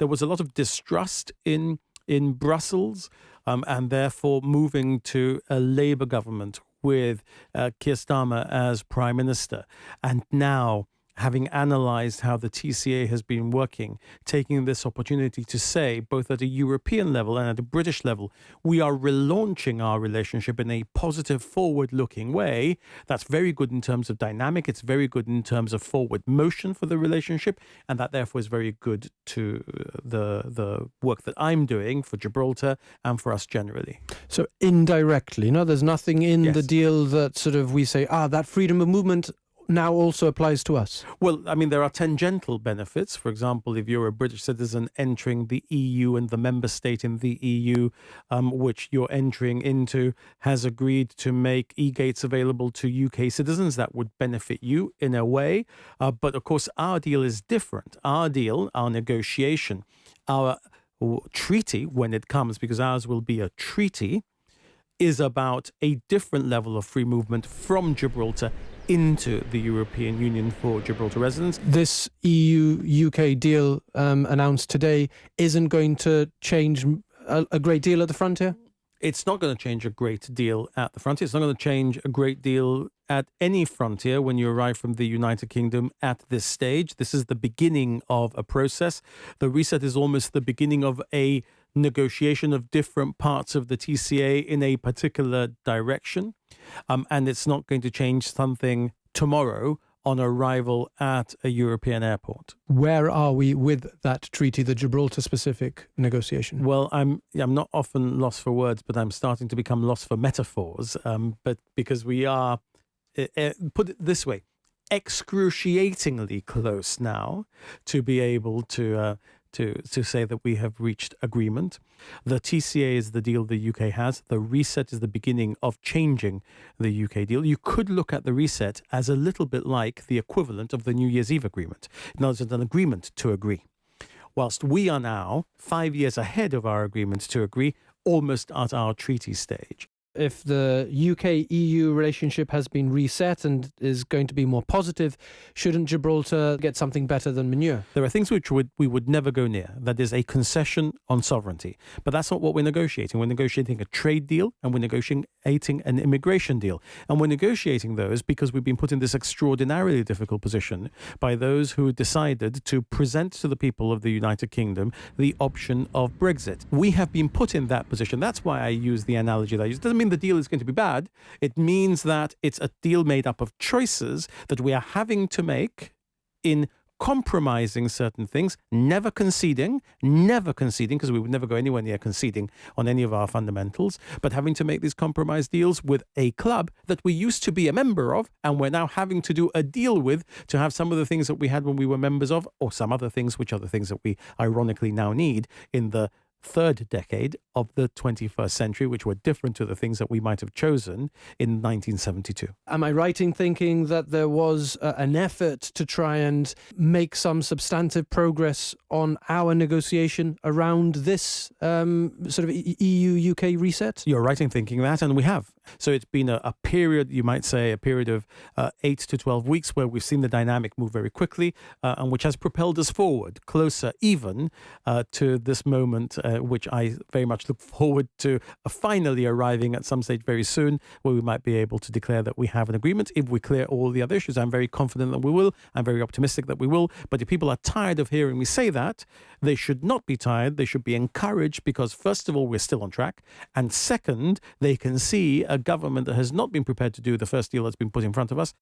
there was a lot of distrust in Brussels, and therefore moving to a Labour government with Keir Starmer as Prime Minister. And now, having analysed how the TCA has been working, taking this opportunity to say, both at a European level and at a British level, we are relaunching our relationship in a positive, forward-looking way. That's very good in terms of dynamic. It's very good in terms of forward motion for the relationship. And that, therefore, is very good to the work that I'm doing for Gibraltar and for us generally. So indirectly, there's nothing in Yes. the deal that sort of we say, that freedom of movement now also applies to us. Well, I mean, there are tangential benefits. For example, if you're a British citizen entering the EU and the member state in the EU, which you're entering into, has agreed to make e-gates available to UK citizens, that would benefit you in a way. But of course, our deal is different. Our deal, our negotiation, our treaty, when it comes, because ours will be a treaty, is about a different level of free movement from Gibraltar into the European Union for Gibraltar residents. This EU-UK deal announced today isn't going to change a great deal at the frontier? It's not going to change a great deal at the frontier. It's not going to change a great deal at any frontier when you arrive from the United Kingdom at this stage. This is the beginning of a process. The reset is almost the beginning of a negotiation of different parts of the TCA in a particular direction. And it's not going to change something tomorrow on arrival at a European airport. Where are we with that treaty, the Gibraltar-specific negotiation? Well, I'm not often lost for words, but I'm starting to become lost for metaphors. But because we are, put it this way, excruciatingly close now to be able to say that we have reached agreement. The TCA is the deal the UK has. The reset is the beginning of changing the UK deal. You could look at the reset as a little bit like the equivalent of the New Year's Eve agreement. In other words, it's an agreement to agree. Whilst we are now 5 years ahead of our agreement to agree, almost at our treaty stage. If the UK-EU relationship has been reset and is going to be more positive, shouldn't Gibraltar get something better than manure? There are things which we would never go near. That is a concession on sovereignty. But that's not what we're negotiating. We're negotiating a trade deal and we're negotiating an immigration deal. And we're negotiating those because we've been put in this extraordinarily difficult position by those who decided to present to the people of the United Kingdom the option of Brexit. We have been put in that position. That's why I use the analogy that I use. It doesn't mean the deal is going to be bad. It means that it's a deal made up of choices that we are having to make in compromising certain things, never conceding, because we would never go anywhere near conceding on any of our fundamentals, but having to make these compromise deals with a club that we used to be a member of, and we're now having to do a deal with to have some of the things that we had when we were members of, or some other things, which are the things that we ironically now need in the third decade of the 21st century, which were different to the things that we might have chosen in 1972. Am I right in thinking that there was an effort to try and make some substantive progress on our negotiation around this sort of EU-UK reset? You're right in thinking that, and we have. So it's been a period, you might say, a period of 8 to 12 weeks where we've seen the dynamic move very quickly, and which has propelled us forward, closer even to this moment, which I very much look forward to finally arriving at some stage very soon, where we might be able to declare that we have an agreement. If we clear all the other issues, I'm very confident that we will. I'm very optimistic that we will. But if people are tired of hearing me say that, they should not be tired. They should be encouraged because, first of all, we're still on track. And second, they can see a government that has not been prepared to do the first deal that's been put in front of us